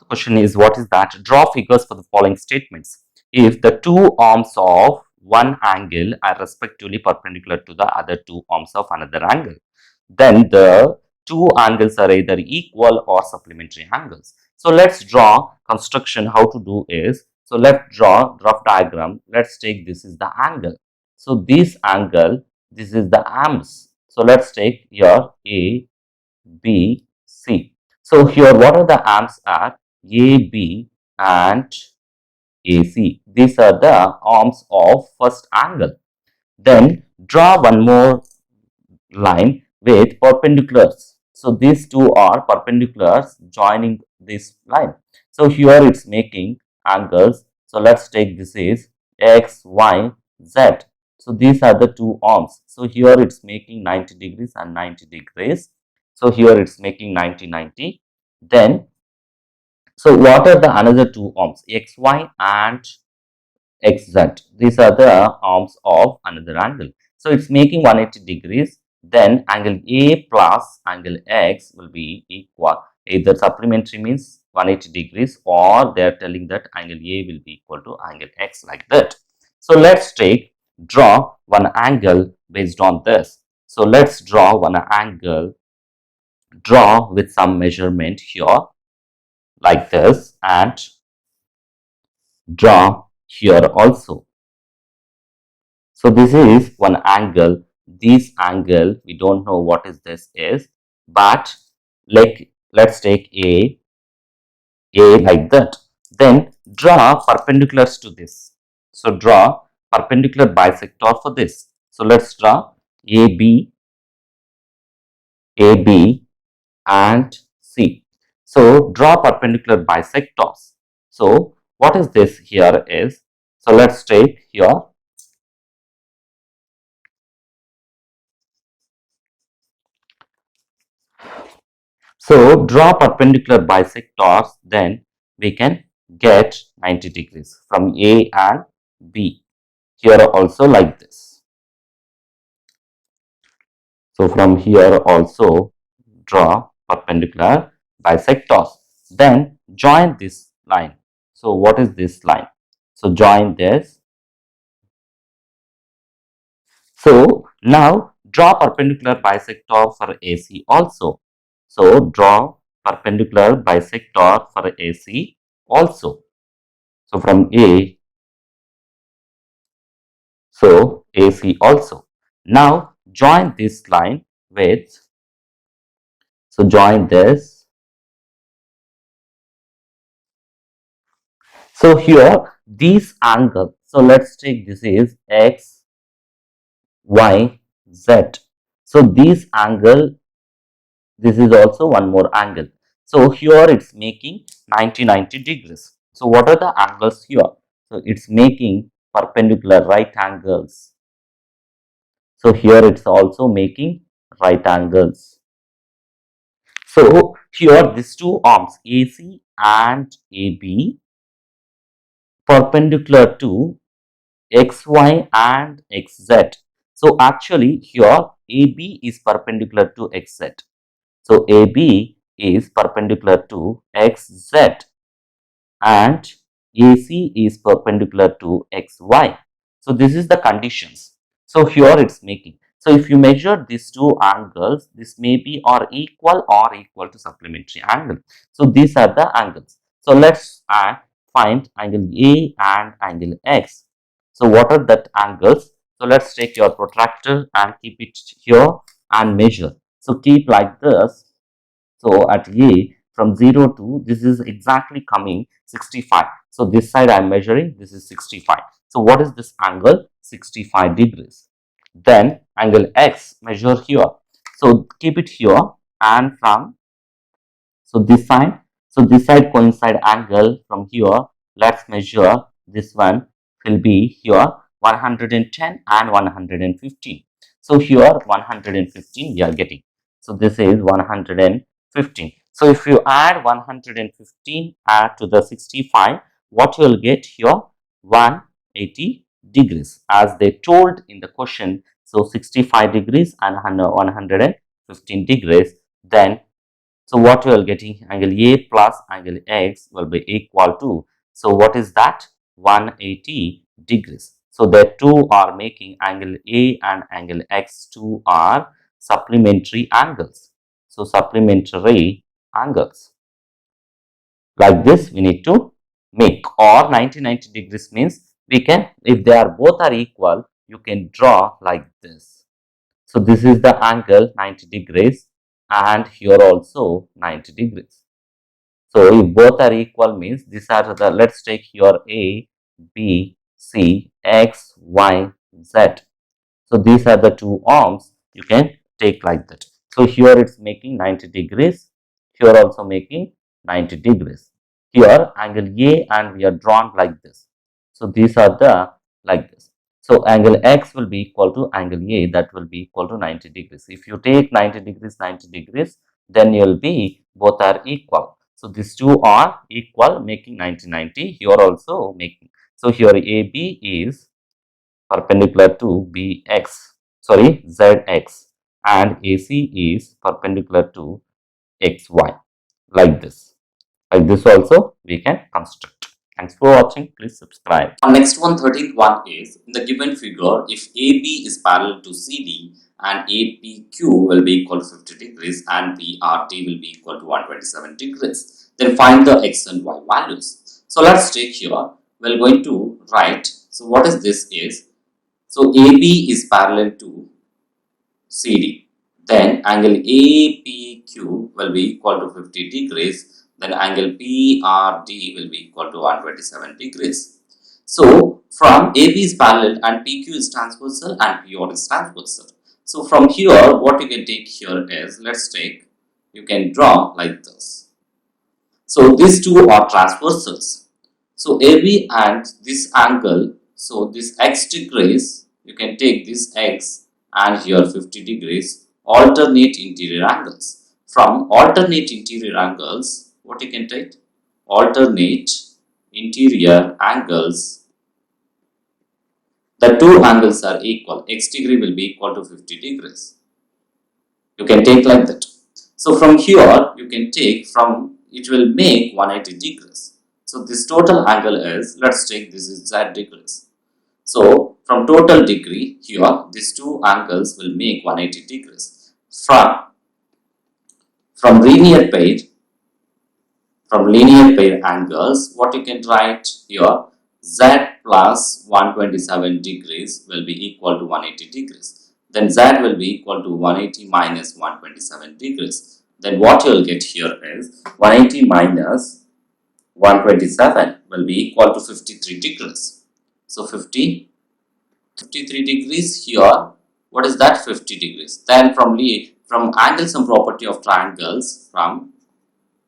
The question is, what is that? Draw figures for the following statements. If the two arms of one angle are respectively perpendicular to the other two arms of another angle, then the two angles are either equal or supplementary angles. So let's draw construction. How to do is, so let's draw rough diagram. Let's take this is the angle. So this angle, this is the arms. So let's take here A, B, C. So here what are the arms are? A, B and AC. These are the arms of first angle. Then draw one more line with perpendiculars. So these two are perpendiculars joining this line. So here it's making angles. So let's take this is X, Y, Z. So these are the two arms. So here it's making 90 degrees and 90 degrees. So here it's making 90, 90. Then, so what are the another two arms? X, Y and XZ. These are the arms of another angle. So it's making 180 degrees. Then angle A plus angle X will be equal. Either supplementary means 180 degrees, or they are telling that angle A will be equal to angle X, like that. So let's draw one angle based on this. So let's draw one angle, draw with some measurement here like this, and draw here also. So this is one angle. This angle, we don't know what is this is, but like let's take A like that. Then draw perpendiculars to this. So draw perpendicular bisector for this. So let's draw AB, AB and C. So draw perpendicular bisectors. So what is this here is, so let's take here. So draw perpendicular bisectors, then we can get 90 degrees from A and B. Here also like this. So from here also draw perpendicular bisectors. Then join this line. So what is this line? So join this. So now draw perpendicular bisector for AC also. So draw perpendicular bisector for AC also. So from A, so AC also. Now join this line with, so join this. So here these angles, so let's take this is X, Y, Z. So this angle, this is also one more angle. So here it's making 90 degrees. So what are the angles here? So it's making perpendicular right angles. So here it's also making right angles. So here these two arms AC and AB perpendicular to XY and XZ. So actually here AB is perpendicular to XZ. So AB is perpendicular to XZ and AC is perpendicular to XY. So this is the conditions. So here it's making. So if you measure these two angles, this may be or equal to supplementary angle. So these are the angles. So let's find angle A and angle X. So what are that angles? So let's take your protractor and keep it here and measure. So keep like this. So at A, from 0 to, this is exactly coming 65. So this side I am measuring, this is 65. So what is this angle? 65 degrees. Then angle X, measure here. So keep it here, and from, so this side coincide angle from here. Let's measure this one will be here 110 and 115. So here 115 we are getting. So this is 115. So if you add 115 add to the 65, what you will get here? 180 degrees, as they told in the question. So 65 degrees and 115 degrees. Then So what you are getting, angle A plus angle X will be equal to, so what is that? 180 degrees. So the two are making angle A and angle X, two are supplementary angles. So supplementary angles. Like this we need to make, or 90 degrees means we can, if they are both are equal, you can draw like this. So this is the angle 90 degrees and here also 90 degrees. So if both are equal means these are the, let's take here A, B, C, X, Y, Z. So these are the two arms you can take like that. So here it's making 90 degrees, here also making 90 degrees. Here angle A and we are drawn like this. So these are the like this. So angle X will be equal to angle A, that will be equal to 90 degrees. If you take 90 degrees, 90 degrees, then you will be both are equal. So these two are equal making 90, 90. Here also making. So here AB is perpendicular to ZX and AC is perpendicular to XY, like this. Like this also we can construct. Thanks for watching. Please subscribe. Next one, 13th one is, in the given figure, if AB is parallel to CD and APQ will be equal to 50 degrees and PRT will be equal to 127 degrees, then find the X and Y values. So let's take here, we're going to write, so what is this is, so AB is parallel to CD. Then angle APQ will be equal to 50 degrees. Then angle PRD will be equal to 127 degrees. So from AB is parallel and PQ is transversal and PR is transversal. So from here, what you can take here is, let's take, you can draw like this. So these two are transversals. So AB and this angle, so this X degrees, you can take this X and here 50 degrees, alternate interior angles. From alternate interior angles, what you can take? Alternate interior angles, the two angles are equal. X degree will be equal to 50 degrees. You can take like that. So from here, you can take from, it will make 180 degrees. So this total angle is, let's take this is Z degrees. So from total degree here, these two angles will make 180 degrees. From linear pair angles, what you can write here, Z plus 127 degrees will be equal to 180 degrees. Then Z will be equal to 180 minus 127 degrees. Then what you will get here is 180 minus 127 will be equal to 53 degrees. So 53 degrees here, what is that? 50 degrees. Then from angle sum property of triangles, from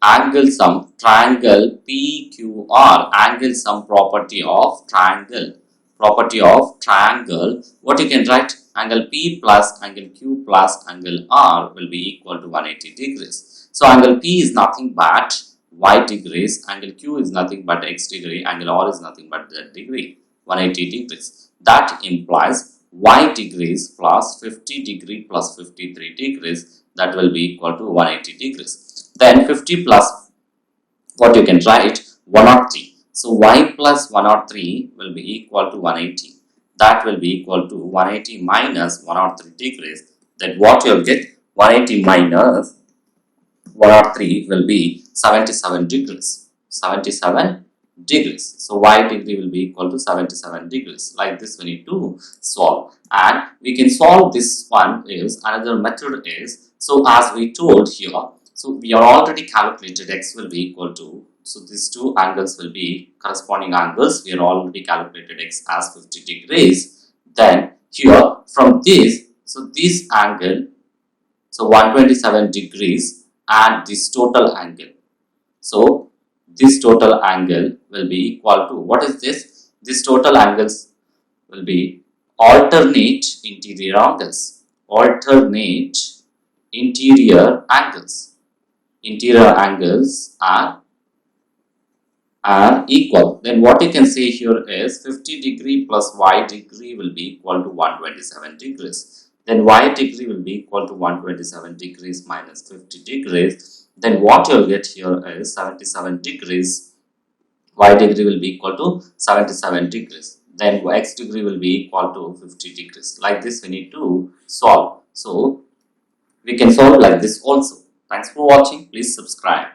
angle sum, triangle PQR, angle sum property of triangle, what you can write, angle P plus angle Q plus angle R will be equal to 180 degrees. So angle P is nothing but Y degrees, angle Q is nothing but X degree, angle R is nothing but Z degree, 180 degrees. That implies Y degrees plus 50 degree plus 53 degrees, that will be equal to 180 degrees. Then 50 plus, what you can write, 103. So Y plus 103 will be equal to 180. That will be equal to 180 minus 103 degrees. Then what you will get, 180 minus 103 will be 77 degrees. 77 degrees. So Y degree will be equal to 77 degrees. Like this we need to solve. And we can solve this one is, another method is, so as we told here, so we are already calculated X will be equal to, so these two angles will be corresponding angles. We are already calculated X as 50 degrees. Then here from this, so this angle, so 127 degrees and this total angle. So this total angle will be equal to, what is this? This total angles will be alternate interior angles. Alternate interior angles. Interior angles are equal. Then what you can say here is 50 degree plus Y degree will be equal to 127 degrees. Then Y degree will be equal to 127 degrees minus 50 degrees. then what you'll get here is 77 degrees. Y degree will be equal to 77 degrees. Then x degree will be equal to 50 degrees. Like this, we need to solve. So we can solve like this also. Thanks for watching. Please subscribe.